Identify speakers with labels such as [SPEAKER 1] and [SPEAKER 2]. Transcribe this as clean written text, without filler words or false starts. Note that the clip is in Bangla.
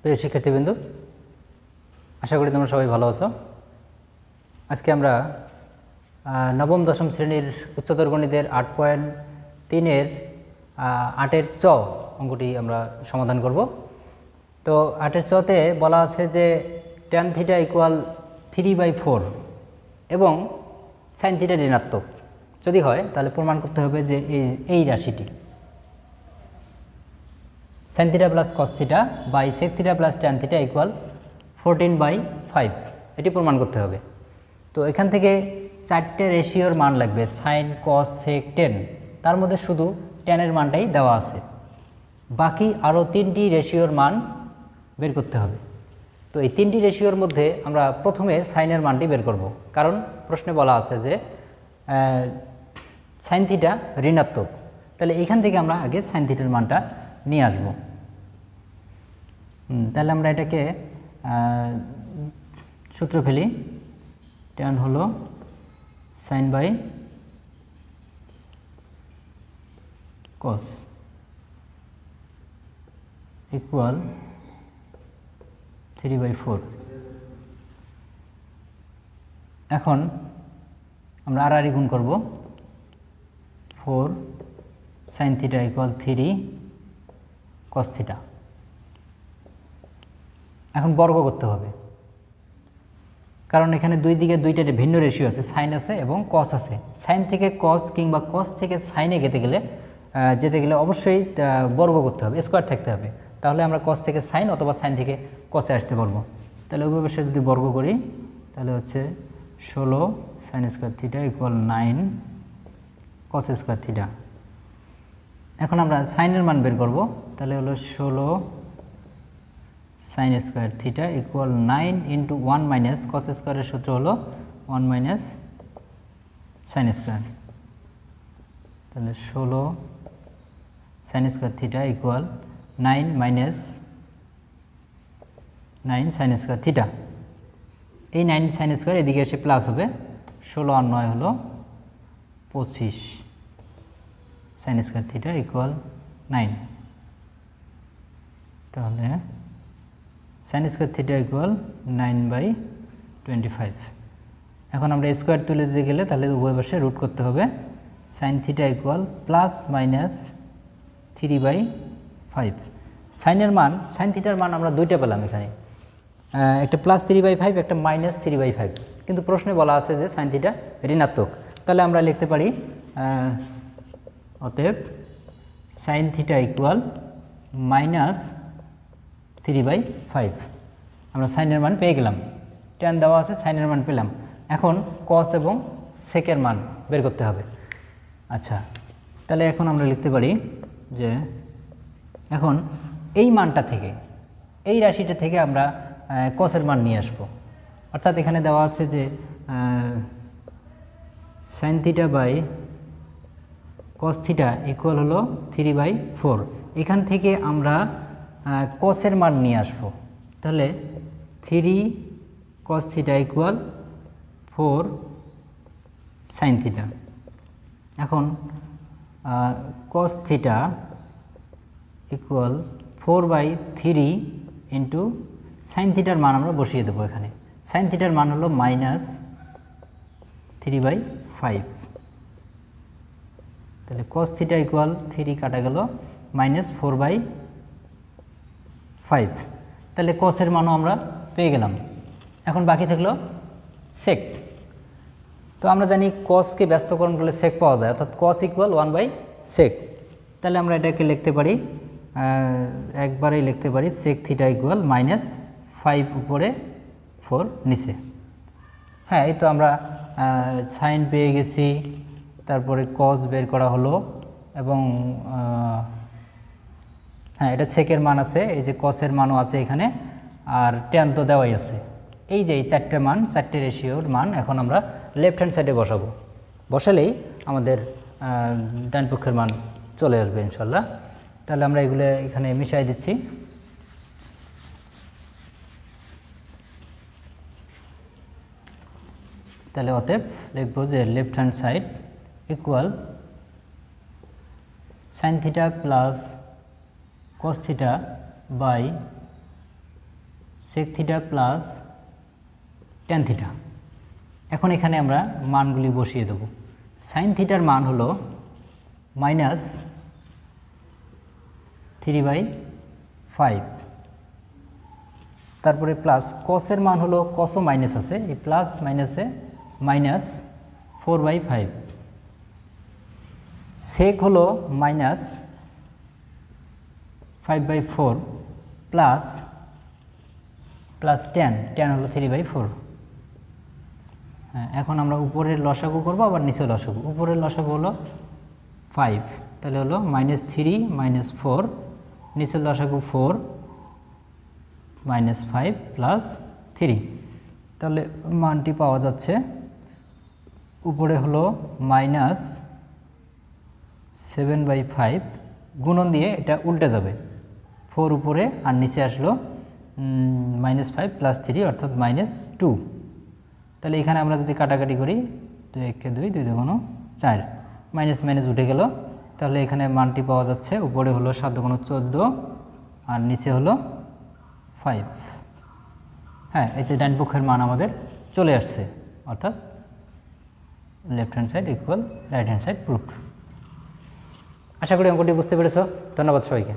[SPEAKER 1] প্রিয় শিক্ষার্থীবৃন্দু, আশা করি তোমরা সবাই ভালো আছো। আজকে আমরা নবম দশম শ্রেণীর উচ্চতর গণিতের 8.3-এর 8-এর চ অঙ্কটি আমরা সমাধান করব। তো 8-এর চতে বলা আছে যে tan θ = 3/4 এবং sin θ ঋণাত্মক যদি হয় তাহলে প্রমাণ করতে হবে যে এই রাশিটি sin θ plus cos θ by sec θ plus tan θ = 14/5 এটি প্রমাণ করতে হবে। তো এখান থেকে 4টে রেশিওর মান লাগবে, sin cos sec tan, তার মধ্যে শুধু tan এর মানটাই দেওয়া আছে, বাকি আরও 3টি রেশিওর মান বের করতে হবে। তো এই 3টি রেশিওর মধ্যে আমরা প্রথমে সাইনের মানটি বের করব, কারণ প্রশ্নে বলা আছে যে sin θ ঋণাত্মক, তাহলে এখান থেকে আমরা আগে sin θ এর মানটা নিয়ে আসব। তাহলে আমরা এটাকে সূত্র ফেলি। tan হলো sin বাই cos ইকুয়াল 3/4। এখন আমরা আর গুণ করব, 4 sin θ = 3 cos θ। এখন বর্গ করতে হবে, কারণ এখানে দুই দিকে দুইটা ভিন্ন রেশিও আছে, সাইন আছে এবং কস আছে। সাইন থেকে কস কিংবা কস থেকে সাইনে যেতে গেলে অবশ্যই বর্গ করতে হবে, স্কোয়ার থাকতে হবে, তাহলে আমরা কস থেকে সাইন অথবা সাইন থেকে কসে আসতে পারবো। তাহলে উভয় পাশে যদি বর্গ করি তাহলে হচ্ছে 16 sin² θ = 9 cos² θ। এখন আমরা সাইনের মান বের করব, তাহলে হলো 16 sin² θ = 9 × 1 মাইনাস cos² এর সূত্র হলো 1 মাইনাস sin²। তাহলে 16 sin² θ = 9 মাইনাস 9 sin² θ। এই 9 sin² এদিকে এসে প্লাস হবে, 16 আর 9 হলো 25 sin² θ = 9। তাহলে sin² θ = 9/25। এখন আমরা স্কোয়ার তুলে দিতে গেলে তাহলে উভয় পাশে রুট করতে হবে। sin θ = +-3/5। সাইনের মান, sin θ এর মান আমরা দুইটা পেলাম এখানে, একটা +3/5 একটা -3/5, কিন্তু প্রশ্নে বলা আছে যে sin θ ঋণাত্মক। তাহলে আমরা লিখতে পারি অতএব sin θ = -3/5। আমরা সাইনের মান পেয়ে গেলাম, tan দেওয়া আছে, সাইনের মান পেলাম। এখন cos এবং সেকের মান বের করতে হবে। আচ্ছা, তাহলে এখন আমরা লিখতে পারি যে এখন এই মানটা থেকে, এই রাশিটা থেকে আমরা cos-এর মান নিয়ে আসব। অর্থাৎ এখানে দেওয়া আছে যে sin θ বাই cos θ ইকুয়াল হলো 3/4। এখান থেকে আমরা cos-এর মান নিয়ে আসব, তাহলে 3 cos θ = 4 sin θ। এখন cos θ = 4/3 ইন্টু sin θ এর মান আমরা বসিয়ে দেবো এখানে। sin θ এর মান হলো -3/5। তাহলে cos θ = 3 কাটা গেল, -4/5। তাহলে cos এর মানও আমরা পেয়ে গেলাম। এখন বাকি থাকলো sec। তো আমরা জানি cos-কে ব্যস্তকরণ করলে sec পাওয়া যায়, অর্থাৎ cos = 1/sec। তাহলে আমরা এটাকে লিখতে পারি, একবারেই লিখতে পারি sec θ = -5 উপরে 4 নিচে। হ্যাঁ, এই তো আমরা সাইন পেয়ে গেছি, তারপরে cos বের করা হলো, এবং হ্যাঁ এটা সেকের মান আছে, এই যে cos-এর মানও আছে এখানে, আর tan তো দেওয়াই আছে। এই যে এই 4টে মান, 4টে রেশিওর মান এখন আমরা লেফট হ্যান্ড সাইডে বসাবো। বসালেই আমাদের ডান পক্ষের মান চলে আসবে ইনশাল্লাহ। তাহলে আমরা এগুলো এখানে মিশাই দিচ্ছি। তাহলে অতএব লিখব যে left hand side equal sin θ plus cos θ by sec theta plus tan theta. এখন এখানে আমরা মানগুলি বসিয়ে দেব। সাইন থিটার মান হলো -3/5, তারপরে প্লাস কসের মান হলো, কসও মাইনাস আছে, এই প্লাস মাইনাসে -4/5। সেক হলো -5/4 প্লাস ট্যান হলো 3/4। হ্যাঁ, এখন আমরা উপরের লসাগু করব, আবার নিচের লসাগু। উপরের লসাগু হলো 5, তাহলে হলো -3 -4, নিচের লসাগু 4 -5 প্লাস 3, তাহলে মানটি পাওয়া যাচ্ছে উপরে হলো -7/5, গুণন দিয়ে এটা উল্টে যাবে, 4 উপরে আর নিচে আসলো -5 প্লাস 3 অর্থাৎ -2। তাহলে এখানে আমরা যদি কাটাকাটি করি, 2 1 2, 2 2 4, মাইনাস মাইনাস উঠে গেল। তাহলে এখানে মানটি পাওয়া যাচ্ছে উপরে হলো 7 × 14 আর নিচে হলো 5। হ্যাঁ, এতে ডান পক্ষের মান আমাদের চলে আসছে, অর্থাৎ left hand side equal right hand side proofed. আশা করি অঙ্কটি বুঝতে পেরেছ। ধন্যবাদ সবাইকে।